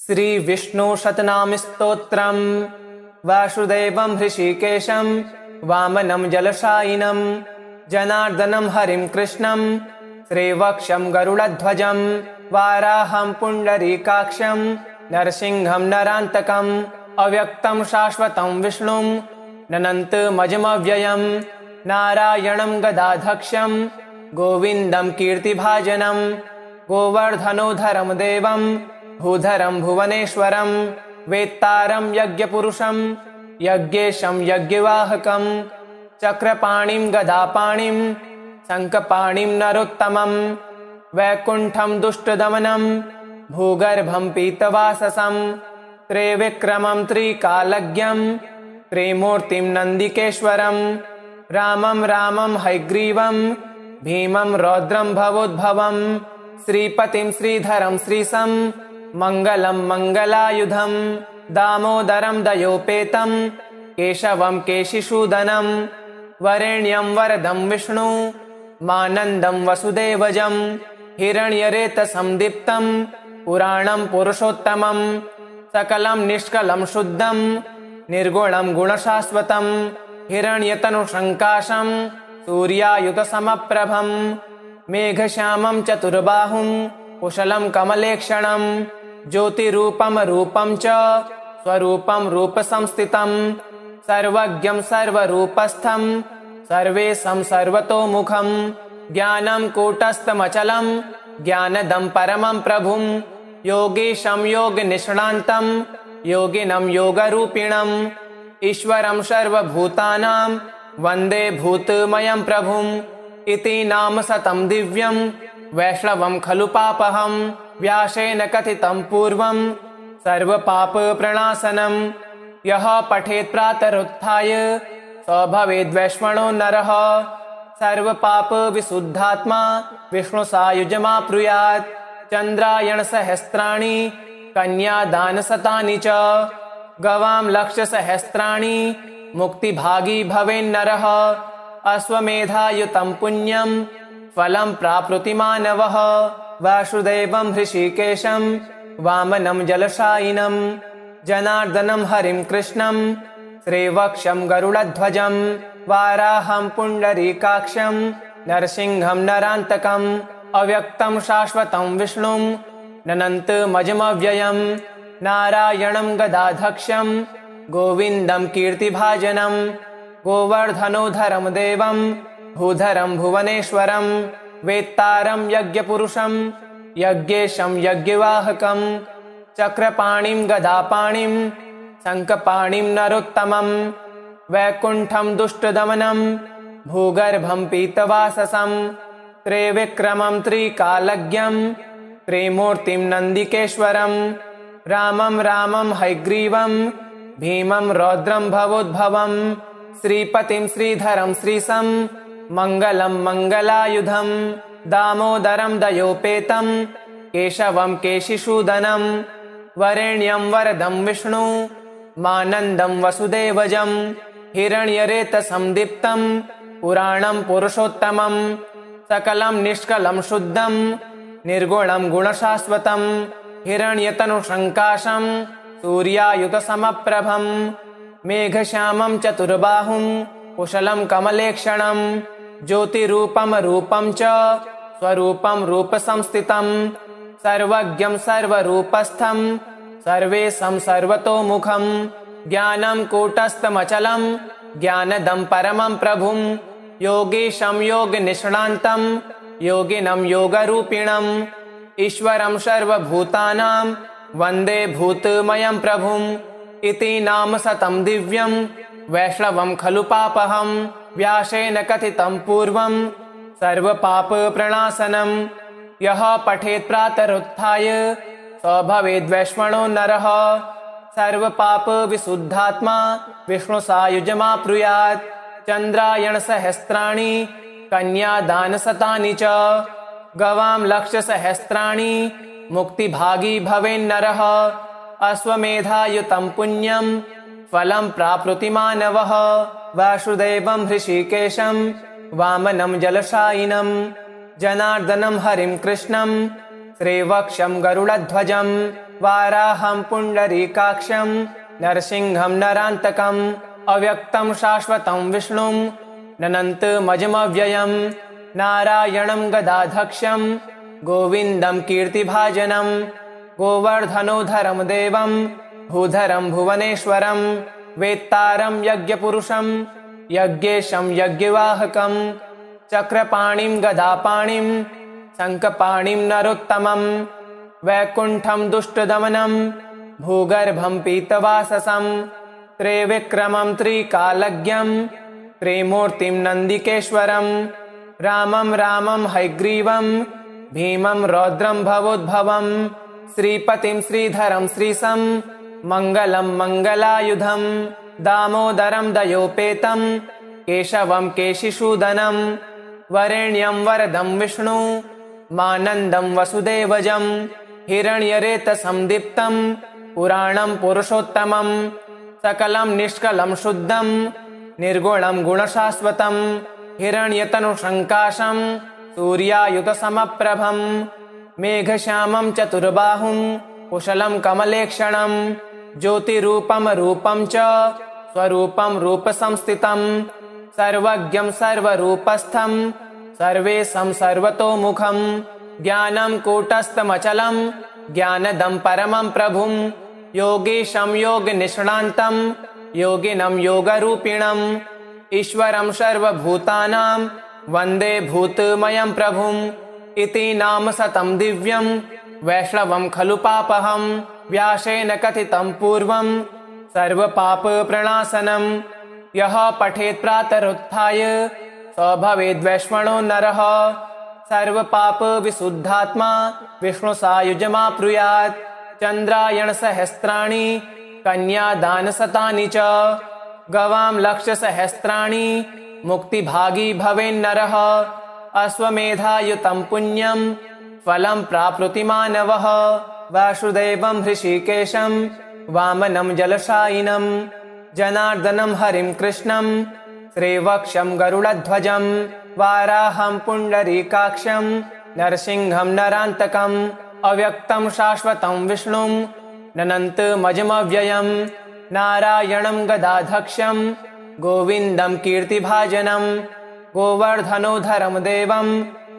श्रीविष्णुशतनामस्तोत्रम् वासुदेवं हृषीकेशं वामनं जलशायिनं जनार्दनं हरिं कृष्णं श्रीवक्षं गरुडध्वजं वाराहं पुण्डरीकाक्षं नरसिंहं नरान्तकम् अव्यक्तं शाश्वतं विष्णुं ननन्तमजमव्ययं नारायणं गदाधक्षं गोविन्दं कीर्तिभाजनं गोवर्धनोधरं देवं भूधरं भुवनेश्वरं वेत्तारं यज्ञपुरुषं यज्ञेशं यज्ञवाहकं चक्रपाणिं गदापाणिं शङ्खपाणिं नरोत्तमं वैकुण्ठं दुष्टदमनं भूगर्भं पीतवाससं त्रिविक्रमं त्रिकालज्ञं त्रिमूर्तिं नन्दिकेश्वरं रामं रामं हयग्रीवं भीमं रौद्रं भवोद्भवं श्रीपतिं श्रीधरं श्रीशं मङ्गलं मङ्गलायुधं दामोदरं दयोपेतं केशवं केशिसूदनं वरेण्यं वरदं विष्णु मानन्दं वसुदेवजं हिरण्यरेतसं दीप्तं पुराणं पुरुषोत्तमं सकलं निष्कलं शुद्धं निर्गुणं गुणशाश्वतं हिरण्यतनुसङ्काशं सूर्यायुतसमप्रभं मेघश्यामं चतुर्बाहुं कुशलं कमलेक्षणं ज्योतिरूपं रूपं च स्वरूपं रूपसंस्थितं सर्वज्ञं सर्वरूपस्थं सर्वेशं सर्वतोमुखं ज्ञानं कूटस्थमचलं ज्ञानदं परमं प्रभुं योगीशं योगनिष्णान्तं योगिनं योगरूपिणं ईश्वरं सर्वभूतानां वन्दे भूतमयं प्रभुम् इति नाम शतं दिव्यं वैष्णवं खलु पापहं व्यासेन कथितं पूर्वं सर्वपापप्रणाशनं यः पठेत् प्रातरुत्थाय स भवेद्वैष्णवो नरः सर्वपापविशुद्धात्मा विष्णुसायुज्यमाप्नुयात् चन्द्रायणसहस्राणि कन्यादानशतानि च गवां लक्षसहस्राणि मुक्तिभागी भवेन्नरः अश्वमेधायुतं पुण्यं फलं प्राप्नोति मानवः वासुदेवं हृषीकेशं वामनं जलशायिनं जनार्दनं हरिं कृष्णं श्रीवक्षं गरुडध्वजं वाराहं पुण्डरीकाक्षं नरसिंहं नरान्तकम् अव्यक्तं शाश्वतं विष्णुं ननन्तमजमव्ययं नारायणं गदाधक्षं गोविन्दं कीर्तिभाजनं गोवर्धनोधरं देवं भूधरं भुवनेश्वरं वेत्तारं यज्ञपुरुषं यज्ञेशं यज्ञवाहकं चक्रपाणिं गदापाणिं शङ्खपाणिं नरोत्तमं वैकुण्ठं दुष्टदमनं भूगर्भं पीतवाससं त्रिविक्रमं त्रिकालज्ञं त्रिमूर्तिं नन्दिकेश्वरं रामं रामं हयग्रीवं भीमं रौद्रं भवोद्भवं श्रीपतिं श्रीधरं श्रीशं मङ्गलं मङ्गलायुधं दामोदरं दयोपेतं केशवं केशिसूदनं वरेण्यं वरदं विष्णु मानन्दं वसुदेवजं हिरण्यरेतसं दीप्तं पुराणं पुरुषोत्तमं सकलं निष्कलं शुद्धं निर्गुणं गुणशाश्वतं हिरण्यतनुसङ्काशं सूर्यायुतसमप्रभं मेघश्यामं चतुर्बाहुं कुशलं कमलेक्षणं ज्योतिरूपं रूपं च स्वरूपं रूपसंस्थितं सर्वज्ञं सर्वरूपस्थं सर्वेशं सर्वतोमुखं ज्ञानं कूटस्थमचलं ज्ञानदं परमं प्रभुं योगीशं योगनिष्णान्तं योगिनं योगरूपिणं ईश्वरं सर्वभूतानां वन्दे भूतमयं प्रभुम् इति नाम शतं दिव्यं वैष्णवं खलु पापहं व्यासेन कथितं पूर्वं सर्वपापप्रणाशनं यः पठेत् प्रातरुत्थाय स भवेद्वैष्णवो नरः सर्वपापविशुद्धात्मा विष्णुसायुज्यमाप्नुयात् चन्द्रायणसहस्राणि कन्यादानशतानि च गवां लक्षसहस्राणि मुक्तिभागी भवेन्नरः अश्वमेधायुतं पुण्यं फलं प्राप्नोति मानवः वासुदेवं हृषीकेशं वामनं जलशायिनं जनार्दनं हरिं कृष्णं श्रीवक्षं गरुडध्वजं वाराहं पुण्डरीकाक्षं नरसिंहं नरान्तकम् अव्यक्तं शाश्वतं विष्णुं ननन्तमजमव्ययं नारायणं गदाधक्षं गोविन्दं कीर्तिभाजनं गोवर्धनोधरं देवं भूधरं भुवनेश्वरं वेत्तारं यज्ञपुरुषं यज्ञेशं यज्ञवाहकं चक्रपाणिं गदापाणिं शङ्खपाणिं नरोत्तमं वैकुण्ठं दुष्टदमनं भूगर्भं पीतवाससं त्रिविक्रमं त्रिकालज्ञं त्रिमूर्तिं नन्दिकेश्वरं रामं रामं हयग्रीवं भीमं रौद्रं भवोद्भवं श्रीपतिं श्रीधरं श्रीशं मङ्गलं मङ्गलायुधं दामोदरं दयोपेतं केशवं केशिसूदनं वरेण्यं वरदं विष्णु मानन्दं वसुदेवजं हिरण्यरेतसं दीप्तं पुराणं पुरुषोत्तमं सकलं निष्कलं शुद्धं निर्गुणं गुणशाश्वतं हिरण्यतनुसङ्काशं सूर्यायुतसमप्रभं मेघश्यामं चतुर्बाहुं कुशलं कमलेक्षणं ज्योतिरूपं रूपं च स्वरूपं रूपसंस्थितं सर्वज्ञं सर्वरूपस्थं सर्वेशं सर्वतोमुखं ज्ञानं कूटस्थमचलं ज्ञानदं परमं प्रभुं योगीशं योगनिष्णान्तं योगिनं योगरूपिणम् ईश्वरं सर्वभूतानां वन्दे भूतमयं प्रभुम् इति नाम शतं दिव्यं वैष्णवं खलु पापहं व्यासेन कथितं पूर्वं सर्वपापप्रणाशनं यः पठेत् प्रातरुत्थाय स भवेद्वैष्णवो नरः सर्वपापविशुद्धात्मा विष्णुसायुज्यमाप्नुयात् चन्द्रायणसहस्राणि कन्यादानशतानि च गवां लक्षसहस्राणि मुक्तिभागी भवेन्नरः अश्वमेधायुतं पुण्यं फलं प्राप्नोति मानवः वासुदेवं हृषीकेशं वामनं जलशायिनं जनार्दनं हरिं कृष्णं श्रीवक्षं गरुडध्वजं वाराहं पुण्डरीकाक्षं नरसिंहं नरान्तकम् अव्यक्तं शाश्वतं विष्णुं ननन्तमजमव्ययं नारायणं गदाधक्षं गोविन्दं कीर्तिभाजनं गोवर्धनोधरं देवं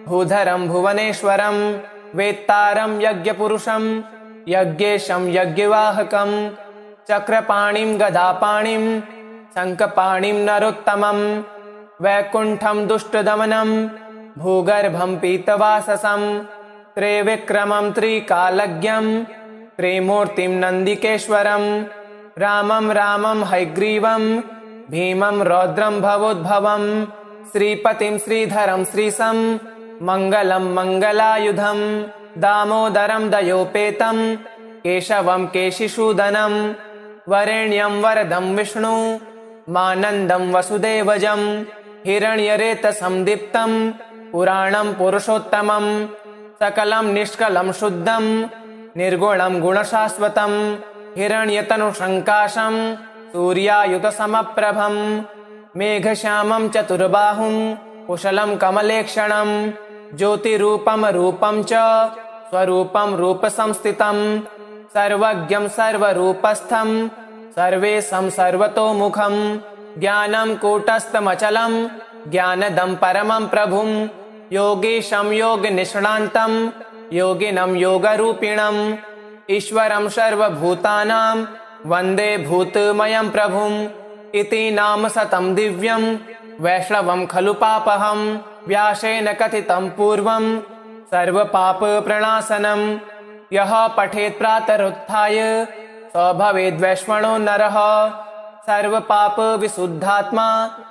भूधरं भुवनेश्वरं वेत्तारं यज्ञपुरुषं यज्ञेशं यज्ञवाहकं चक्रपाणिं गदापाणिं शङ्खपाणिं नरोत्तमं वैकुण्ठं दुष्टदमनं भूगर्भं पीतवाससं त्रिविक्रमं त्रिकालज्ञं त्रिमूर्तिं नन्दिकेश्वरं रामं रामं हयग्रीवं भीमं रौद्रं भवोद्भवं श्रीपतिं श्रीधरं श्रीशं मङ्गलं मङ्गलायुधं दामोदरं दयोपेतं केशवं केशिसूदनं वरेण्यं वरदं विष्णु मानन्दं वसुदेवजं हिरण्यरेतसं दीप्तं पुराणं पुरुषोत्तमं सकलं निष्कलं शुद्धं निर्गुणं गुणशाश्वतं हिरण्यतनुसङ्काशं सूर्यायुतसमप्रभं मेघश्यामं चतुर्बाहुं कुशलं कमलेक्षणं ज्योतिरूपं रूपं च स्वरूपं रूपसंस्थितं सर्वज्ञं सर्वरूपस्थं सर्वेशं सर्वतोमुखं ज्ञानं कूटस्थमचलं ज्ञानदं परमं प्रभुं योगीशं योगनिष्णान्तं योगिनं योगरूपिणम् ईश्वरं सर्वभूतानां वन्दे भूतमयं प्रभुम् इति नाम शतं दिव्यं वैष्णवं खलु पापहं व्यासेन कथितं पूर्वं सर्वपापप्रणाशनं यः पठेत् प्रातरुत्थाय स भवेद्वैष्णवो नरः सर्वपापविशुद्धात्मा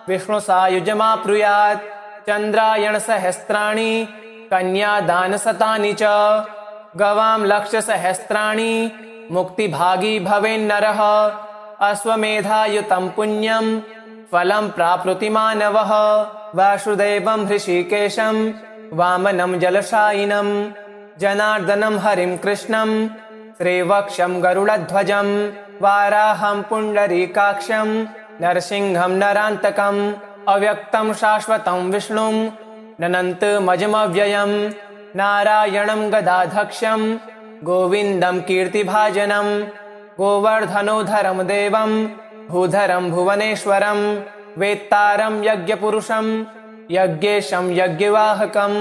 विष्णुसायुज्यमाप्नुयात् चन्द्रायणसहस्राणि कन्यादानशतानि च गवां लक्षसहस्राणि मुक्तिभागी भवेन्नरः अश्वमेधायुतं पुण्यं फलं प्राप्नोति मानवः वासुदेवं हृषीकेशं वामनं जलशायिनं जनार्दनं हरिं कृष्णं श्रीवक्षं गरुडध्वजं वाराहं पुण्डरीकाक्षं नरसिंहं नरान्तकम् अव्यक्तं शाश्वतं विष्णुं ननन्तमजमव्ययं नारायणं गदाधक्षं गोविन्दं कीर्तिभाजनं गोवर्धनोधरं देवं भूधरं भुवनेश्वरं वेत्तारं यज्ञपुरुषं यज्ञेशं यज्ञवाहकं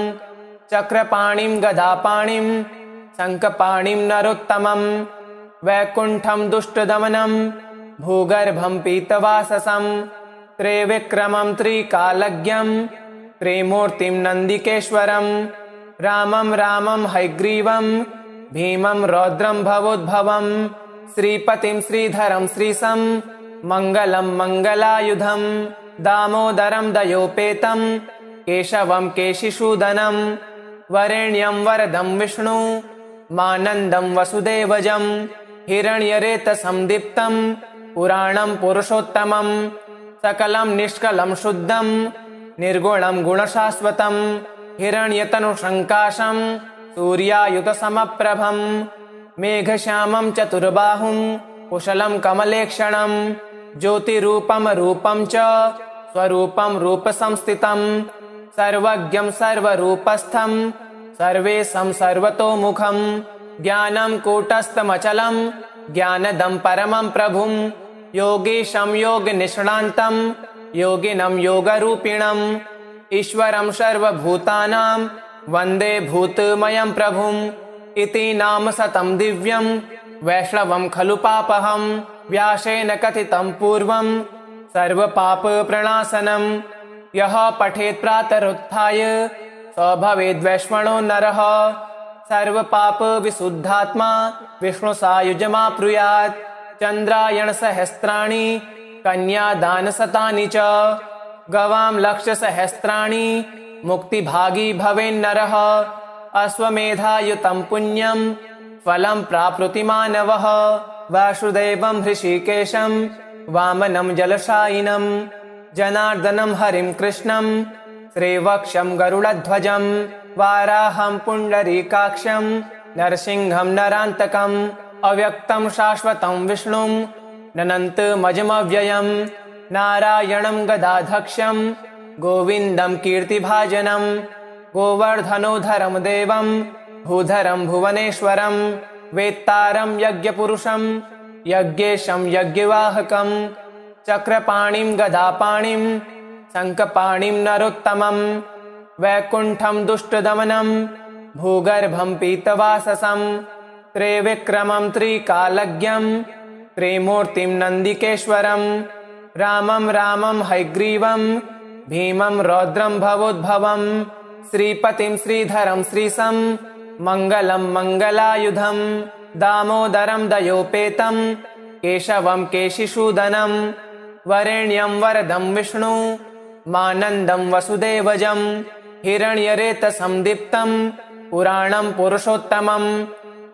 चक्रपाणिं गदापाणिं शङ्खपाणिं नरोत्तमं वैकुण्ठं दुष्टदमनं भूगर्भं पीतवाससं त्रिविक्रमं त्रिकालज्ञं त्रिमूर्तिं नन्दिकेश्वरं रामं रामं हयग्रीवं भीमं रौद्रं भवोद्भवं श्रीपतिं श्रीधरं श्रीशं मङ्गलं मङ्गलायुधं दामोदरं दयोपेतं केशवं केशिसूदनं वरेण्यं वरदं विष्णु मानन्दं वसुदेवजं हिरण्यरेतसं दीप्तं पुराणं पुरुषोत्तमं सकलं निष्कलं शुद्धं निर्गुणं गुणशाश्वतं हिरण्यतनुशङ्काशं सूर्यायुतसमप्रभं मेघश्यामं चतुर्बाहुं कुशलं कमलेक्षणं ज्योतिरूपं रूपं च स्वरूपं रूपसंस्थितं सर्वज्ञं सर्वरूपस्थं सर्वेशं सर्वतोमुखं ज्ञानं कूटस्थमचलं ज्ञानदं परमं प्रभुं योगीशं योगनिष्णान्तं योगिनं योगरूपिणम् ईश्वरं सर्वभूतानां वन्दे भूतमयं प्रभुम् इति नाम शतं दिव्यं वैष्णवं खलु पापहं व्यासेन कथितं पूर्वं सर्वपापप्रणाशनं यः पठेत् प्रातरुत्थाय स भवेद्वैष्णवो नरः सर्वपापविशुद्धात्मा विष्णुसायुज्यमाप्नुयात् चन्द्रायणसहस्राणि कन्यादानशतानि च गवां लक्षसहस्राणि मुक्तिभागी भवेन्नरः अश्वमेधायुतं पुण्यं फलं प्राप्नोति मानवः वासुदेवं हृषीकेशं वामनं जलशायिनं जनार्दनं हरिं कृष्णं श्रीवक्षं गरुडध्वजं वाराहं पुण्डरीकाक्षं नरसिंहं नरान्तकम् अव्यक्तं शाश्वतं विष्णुं ननन्तमजमव्ययं नारायणं गदाधक्षं गोविन्दं कीर्तिभाजनं गोवर्धनोधरं देवं भूधरं भुवनेश्वरं वेत्तारं यज्ञपुरुषं यज्ञेशं यज्ञवाहकं चक्रपाणिं गदापाणिं शङ्खपाणिं नरोत्तमं वैकुण्ठं दुष्टदमनं भूगर्भं पीतवाससं त्रिविक्रमं त्रिकालज्ञं त्रिमूर्तिं नन्दिकेश्वरं रामं रामं हयग्रीवं भीमं रौद्रं भवोद्भवं श्रीपतिं श्रीधरं श्रीशं मङ्गलं मङ्गलायुधं दामोदरं दयोपेतं केशवं केशिसूदनं वरेण्यं वरदं विष्णु मानन्दं वसुदेवजं हिरण्यरेतसं दीप्तं पुराणं पुरुषोत्तमं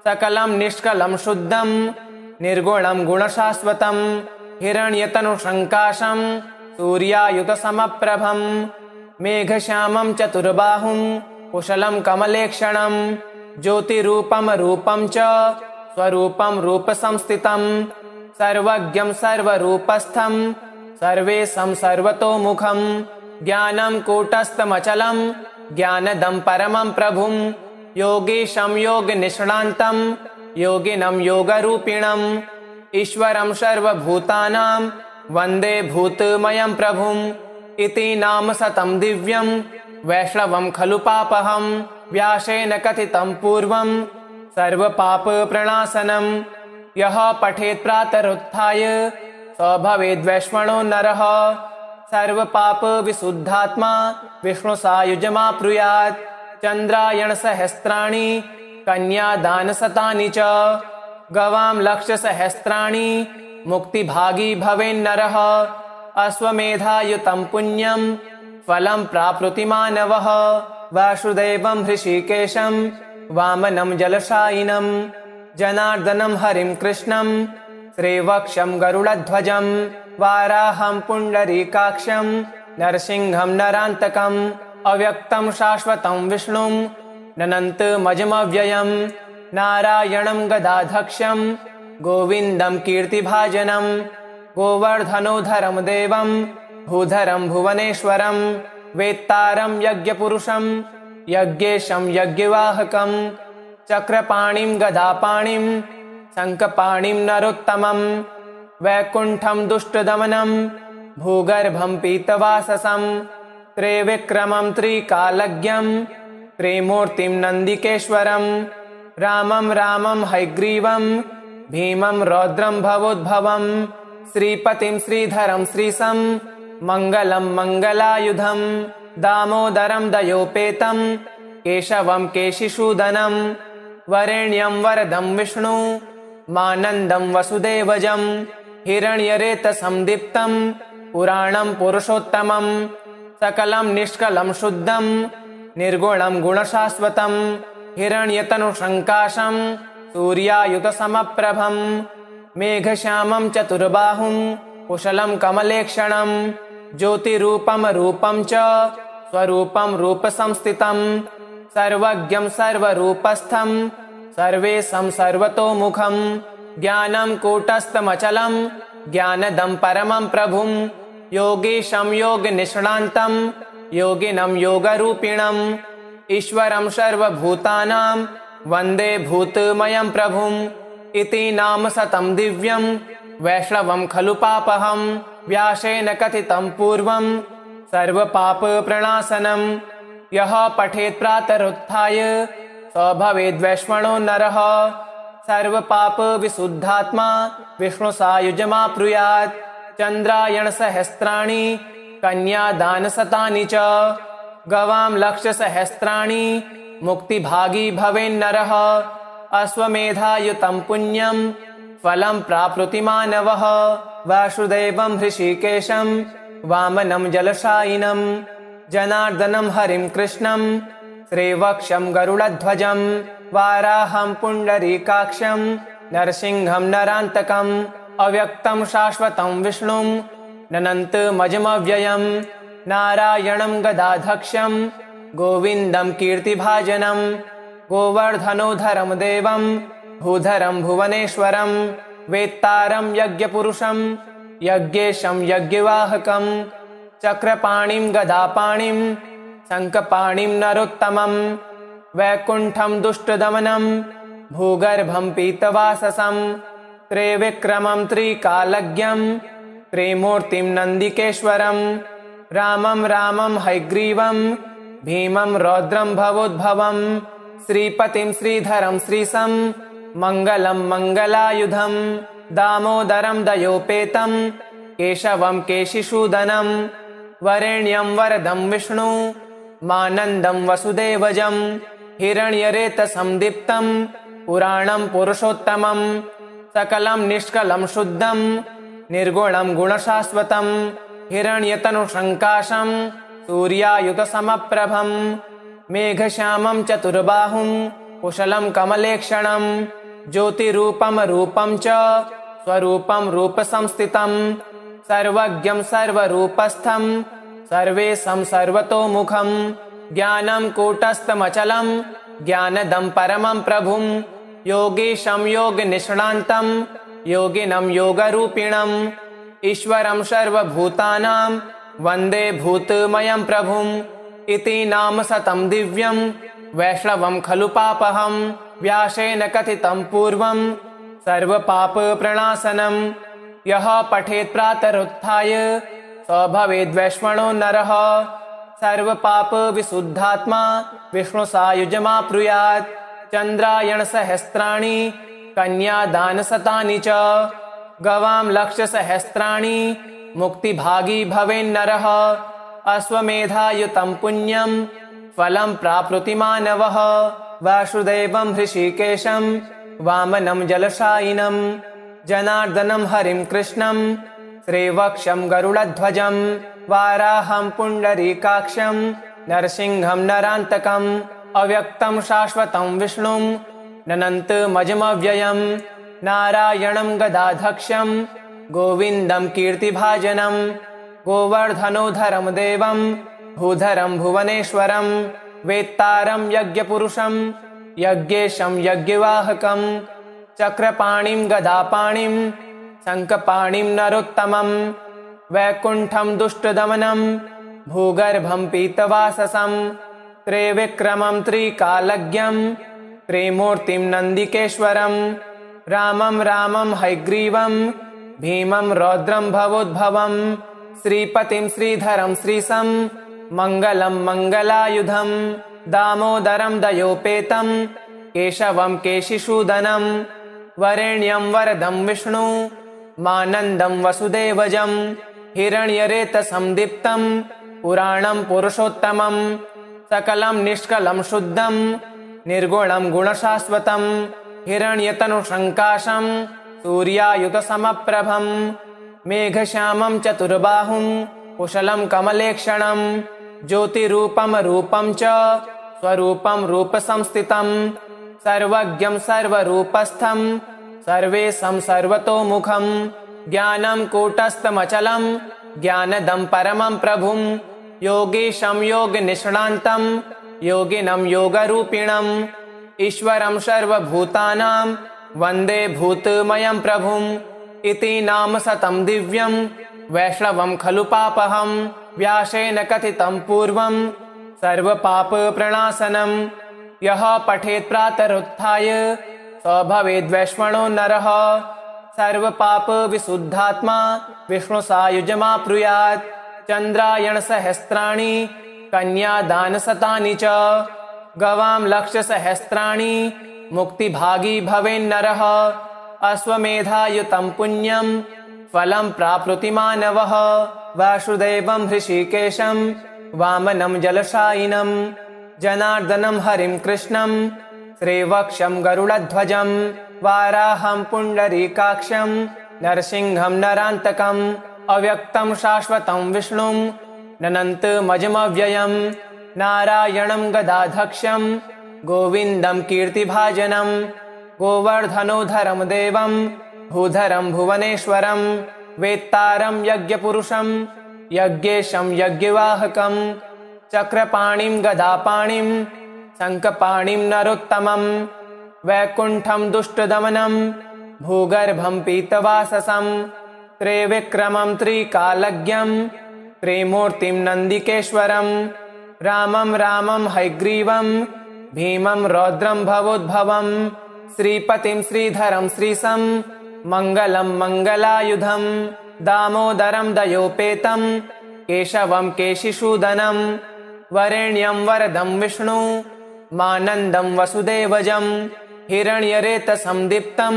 सकलं निष्कलं शुद्धं निर्गुणं गुणशाश्वतं हिरण्यतनुशङ्काशं सूर्यायुतसमप्रभं मेघश्यामं चतुर्बाहुं कुशलं कमलेक्षणं ज्योतिरूपं रूपं च स्वरूपं रूपसंस्थितं सर्वज्ञं सर्वरूपस्थं सर्वेशं सर्वतोमुखं ज्ञानं कूटस्थमचलं ज्ञानदं परमं प्रभुं योगीशं योगनिष्णान्तं योगिनं योगरूपिणम् ईश्वरं सर्वभूतानां वन्दे भूतमयं प्रभुम् इति नाम शतं दिव्यं वैष्णवं खलु पापहं व्यासेन कथितं पूर्वं सर्वपापप्रणाशनं यः पठेत् प्रातरुत्थाय स भवेद्वैष्णवो नरः सर्वपापविशुद्धात्मा विष्णुसायुज्यमाप्नुयात् चन्द्रायणसहस्राणि कन्यादानशतानि च गवां लक्षसहस्राणि मुक्तिभागी भवेन्नरः अश्वमेधायुतं पुण्यं फलं प्राप्नोति मानवः वासुदेवं हृषीकेशं वामनं जलशायिनं जनार्दनं हरिं कृष्णं श्रीवक्षं गरुडध्वजं वाराहं पुण्डरीकाक्षं नरसिंहं नरान्तकम् अव्यक्तं शाश्वतं विष्णुं ननन्तमजमव्ययं नारायणं गदाधक्षं गोविन्दं कीर्तिभाजनं गोवर्धनोधरं देवं भूधरं भुवनेश्वरं वेत्तारं यज्ञपुरुषं यज्ञेशं यज्ञवाहकं चक्रपाणिं गदापाणिं शङ्खपाणिं नरोत्तमं वैकुण्ठं दुष्टदमनं भूगर्भं पीतवाससं त्रिविक्रमं त्रिकालज्ञं त्रिमूर्तिं नन्दिकेश्वरं रामं रामं हयग्रीवं भीमं रौद्रं भवोद्भवं श्रीपतिं श्रीधरं श्रीशं मङ्गलं मङ्गलायुधं दामोदरं दयोपेतं केशवं केशिसूदनं वरेण्यं वरदं विष्णु मानन्दं वसुदेवजं हिरण्यरेतसं दीप्तं पुराणं पुरुषोत्तमं सकलं निष्कलं शुद्धं निर्गुणं गुणशाश्वतं हिरण्यतनुसङ्काशं सूर्यायुतसमप्रभं मेघश्यामं चतुर्बाहुं कुशलं कमलेक्षणं ज्योतिरूपं रूपं च स्वरूपं रूपसंस्थितं सर्वज्ञं सर्वरूपस्थं सर्वेशं सर्वतोमुखं ज्ञानं कूटस्थमचलं ज्ञानदं परमं प्रभुं योगीशं योगनिष्णान्तं योगिनं योगरूपिणम् ईश्वरं सर्वभूतानां वन्दे भूतमयं प्रभुम् इति नाम शतं दिव्यं वैष्णवं खलु पापहं व्यासेन कथितं पूर्वं सर्वपापप्रणाशनं यः पठेत् प्रातरुत्थाय स भवेद्वैष्णवो नरः सर्वपापविशुद्धात्मा विष्णुसायुज्यमाप्नुयात् चन्द्रायणसहस्राणि कन्यादानशतानि च गवां लक्षसहस्राणि मुक्तिभागी भवेन्नरः अश्वमेधायुतं पुण्यं फलं प्राप्नोति मानवः वासुदेवं हृषीकेशं वामनं जलशायिनं जनार्दनं हरिं कृष्णं श्रीवक्षं गरुडध्वजं वाराहं पुण्डरीकाक्षं नरसिंहं नरान्तकम् अव्यक्तं शाश्वतं विष्णुं ननन्तमजमव्ययं नारायणं गदाधक्षं गोविन्दं कीर्तिभाजनं गोवर्धनोधरं देवं भूधरं भुवनेश्वरं वेत्तारं यज्ञपुरुषं यज्ञेशं यज्ञवाहकं चक्रपाणिं गदापाणिं शङ्खपाणिं नरोत्तमं वैकुण्ठं दुष्टदमनं भूगर्भं पीतवाससं त्रिविक्रमं त्रिकालज्ञं त्रिमूर्तिं नन्दिकेश्वरं रामं रामं हयग्रीवं भीमं रौद्रं भवोद्भवं श्रीपतिं श्रीधरं श्रीशं मङ्गलं मङ्गलायुधं दामोदरं दयोपेतं केशवं केशिसूदनं वरेण्यं वरदं विष्णु मानन्दं वसुदेवजं हिरण्यरेतसं दीप्तं पुराणं पुरुषोत्तमं सकलं निष्कलं शुद्धं निर्गुणं गुणशाश्वतं हिरण्यतनुसङ्काशं सूर्यायुतसमप्रभं मेघश्यामं चतुर्बाहुं कुशलं कमलेक्षणं ज्योतिरूपं रूपं च स्वरूपं रूपसंस्थितं सर्वज्ञं सर्वरूपस्थं सर्वेशं सर्वतोमुखं ज्ञानं कूटस्थमचलं ज्ञानदं परमं प्रभुं योगीशं योगनिष्णान्तं योगिनं योगरूपिणम् ईश्वरं सर्वभूतानां वन्दे भूतमयं प्रभुम् इति नाम शतं दिव्यं वैष्णवं खलु पापहं व्यासेन कथितं पूर्वं सर्वपापप्रणाशनं यः पठेत् प्रातरुत्थाय स भवेद्वैष्णवो नरः सर्वपापविशुद्धात्मा विष्णुसायुज्यमाप्नुयात् चन्द्रायणसहस्राणि कन्यादानशतानि च गवां लक्षसहस्राणि मुक्तिभागी भवेन्नरः अश्वमेधायुतं पुण्यं फलं प्राप्नोति मानवः वासुदेवं हृषीकेशं वामनं जलशायिनं जनार्दनं हरिं कृष्णं श्रीवक्षं गरुडध्वजं वाराहं पुण्डरीकाक्षं नरसिंहं नरान्तकम् अव्यक्तं शाश्वतं विष्णुं ननन्तमजमव्ययं नारायणं गदाधक्षं गोविन्दं कीर्तिभाजनं गोवर्धनोधरं देवं भूधरं भुवनेश्वरं वेत्तारं यज्ञपुरुषं यज्ञेशं यज्ञवाहकं चक्रपाणिं गदापाणिं शङ्खपाणिं नरोत्तमं वैकुण्ठं दुष्टदमनं भूगर्भं पीतवाससं त्रिविक्रमं त्रिकालज्ञं त्रिमूर्तिं नन्दिकेश्वरं रामं रामं हयग्रीवं भीमं रौद्रं भवोद्भवं श्रीपतिं श्रीधरं श्रीशं मङ्गलं मङ्गलायुधं दामोदरं दयोपेतं केशवं केशिसूदनं वरेण्यं वरदं विष्णु मानन्दं वसुदेवजं हिरण्यरेतसं दीप्तं पुराणं पुरुषोत्तमं सकलं निष्कलं शुद्धं निर्गुणं गुणशाश्वतं हिरण्यतनुसङ्काशं सूर्यायुतसमप्रभं मेघश्यामं चतुर्बाहुं कुशलं कमलेक्षणं ज्योतिरूपं रूपं च स्वरूपं रूपसंस्थितं सर्वज्ञं सर्वरूपस्थं सर्वेशं सर्वतोमुखं ज्ञानं कूटस्थमचलं ज्ञानदं परमं प्रभुं योगीशं योगनिष्णान्तं योगिनं योगरूपिणं ईश्वरं सर्वभूतानां वन्दे भूतमयं प्रभुं इति नाम शतं दिव्यं वैष्णवं खलु पापहं व्यासेन कथितं पूर्वं सर्वपापप्रणाशनं यः पठेत् प्रातरुत्थाय स भवेद्वैष्णवो नरः सर्वपापविशुद्धात्मा विष्णुसायुज्यमाप्नुयात् चन्द्रायणसहस्राणि कन्यादानशतानि च गवां लक्षसहस्राणि मुक्तिभागी भवेन्नरः अश्वमेधायुतं पुण्यं फलं प्राप्नोति मानवः वासुदेवं हृषीकेशं वामनं जलशायिनं जनार्दनं हरिं कृष्णं श्रीवक्षं गरुडध्वजं वाराहं पुण्डरीकाक्षं नरसिंहं नरान्तकम् अव्यक्तं शाश्वतं विष्णुं ननन्तमजमव्ययं नारायणं गदाधक्षं गोविन्दं कीर्तिभाजनं गोवर्धनोधरं देवं भूधरं भुवनेश्वरं वेत्तारं यज्ञपुरुषं यज्ञेशं यज्ञवाहकं चक्रपाणिं गदापाणिं शङ्खपाणिं नरोत्तमं वैकुण्ठं दुष्टदमनं भूगर्भं पीतवाससं त्रिविक्रमं त्रिकालज्ञं त्रिमूर्तिं नन्दिकेश्वरं रामं रामं हयग्रीवं भीमं रौद्रं भवोद्भवं श्रीपतिं श्रीधरं श्रीशं मङ्गलं मङ्गलायुधं दामोदरं दयोपेतं केशवं केशिसूदनं वरेण्यं वरदं विष्णु मानन्दं वसुदेवजं हिरण्यरेतसं दीप्तं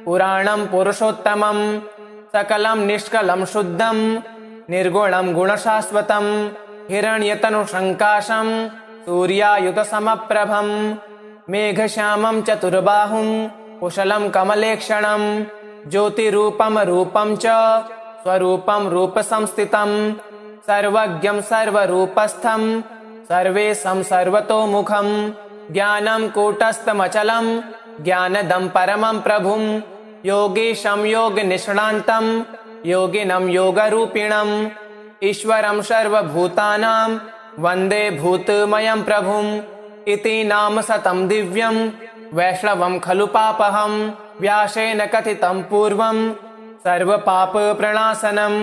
पुराणं पुरुषोत्तमं सकलं निष्कलं शुद्धं निर्गुणं गुणशाश्वतं हिरण्यतनुसङ्काशं सूर्यायुतसमप्रभं मेघश्यामं चतुर्बाहुं कुशलं कमलेक्षणं ज्योतिरूपं रूपं च स्वरूपं रूपसंस्थितं सर्वज्ञं सर्वरूपस्थं सर्वेशं सर्वतोमुखं ज्ञानं कूटस्थमचलं ज्ञानदं परमं प्रभुं योगीशं योगनिष्णान्तं योगिनं योगरूपिणं ईश्वरं सर्वभूतानां वन्दे भूतमयं प्रभुं इति नाम शतं दिव्यं वैष्णवं खलु पापहं व्यासेन कथितं पूर्वं सर्वपापप्रणाशनं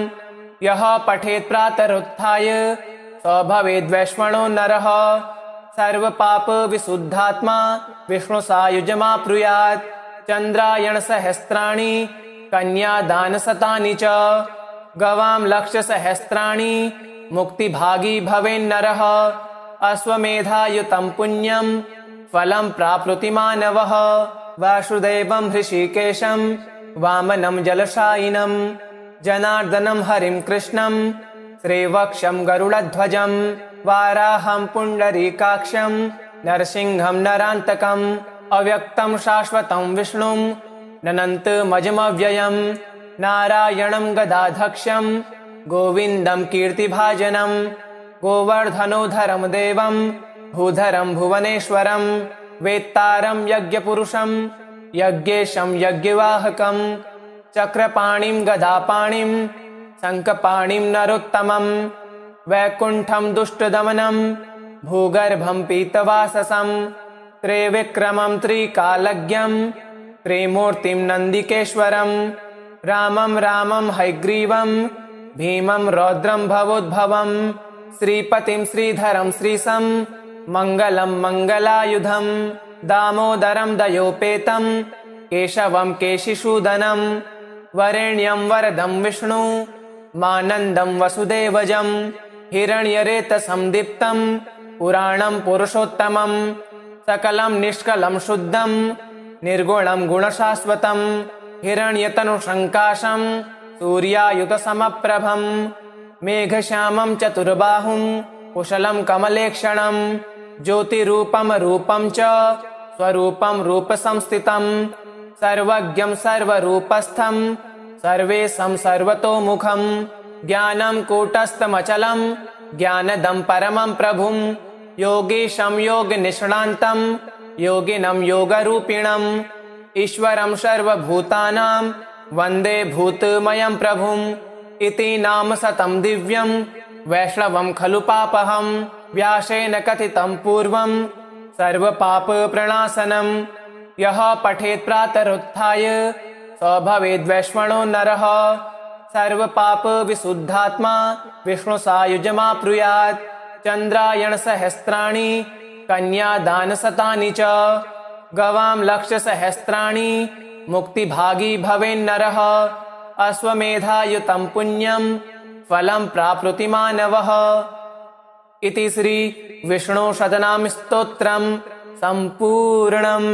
यः पठेत् प्रातरुत्थाय स भवेद्वैष्णवो नरः सर्वपापविशुद्धात्मा विष्णुसायुज्यमाप्नुयात् चन्द्रायणसहस्राणि कन्यादानशतानि च गवां लक्षसहस्राणि मुक्तिभागी भवेन्नरः अश्वमेधायुतं पुण्यं फलं प्राप्नोति मानवः वासुदेवं हृषीकेशं वामनं जलशायिनं जनार्दनं हरिं कृष्णं श्रीवक्षं गरुडध्वजं वाराहं पुण्डरीकाक्षं नरसिंहं नरान्तकम् अव्यक्तं शाश्वतं विष्णुं ननन्तमजमव्ययं नारायणं गदाधक्षं गोविन्दं कीर्तिभाजनं गोवर्धनोधरं देवं भूधरं भुवनेश्वरं वेत्तारं यज्ञपुरुषं यज्ञेशं यज्ञवाहकं चक्रपाणिं गदापाणिं शङ्खपाणिं नरोत्तमं वैकुण्ठं दुष्टदमनं भूगर्भं पीतवाससं त्रिविक्रमं त्रिकालज्ञं त्रिमूर्तिं नन्दिकेश्वरं रामं रामं हयग्रीवं भीमं रौद्रं भवोद्भवं श्रीपतिं श्रीधरं श्रीशं मङ्गलं मङ्गलायुधं दामोदरं दयोपेतं केशवं केशिसूदनं वरेण्यं वरदं विष्णु मानन्दं वसुदेवजं हिरण्यरेतसं दीप्तं पुराणं पुरुषोत्तमं सकलं निष्कलं शुद्धं निर्गुणं गुणशाश्वतं हिरण्यतनुसङ्काशं सूर्यायुतसमप्रभं मेघश्यामं चतुर्बाहुं कुशलं कमलेक्षणं ज्योतिरूपं रूपं च स्वरूपं रूपसंस्थितं सर्वज्ञं सर्वरूपस्थं सर्वेशं सर्वतोमुखं ज्ञानं कूटस्थमचलं ज्ञानदं परमं प्रभुं योगीशं योगनिष्णान्तं योगिनं योगरूपिणं ईश्वरं सर्वभूतानां वन्दे भूतमयं प्रभुम् इति नाम शतं दिव्यं वैष्णवं खलु पापहं व्यासेन कथितं पूर्वं सर्वपापप्रणाशनं यः पठेत् प्रातरुत्थाय स भवेद्वैष्णवो नरः सर्वपापविशुद्धात्मा विष्णुसायुज्यमाप्नुयात् चन्द्रायणसहस्राणि कन्यादानशतानि च गवां लक्षसहस्राणि मुक्तिभागी भवेन्नरः अश्वमेधायुतं पुण्यं फलं प्राप्नोति मानवः इति श्री विष्णु शतनाम स्तोत्रम् सम्पूर्णम्।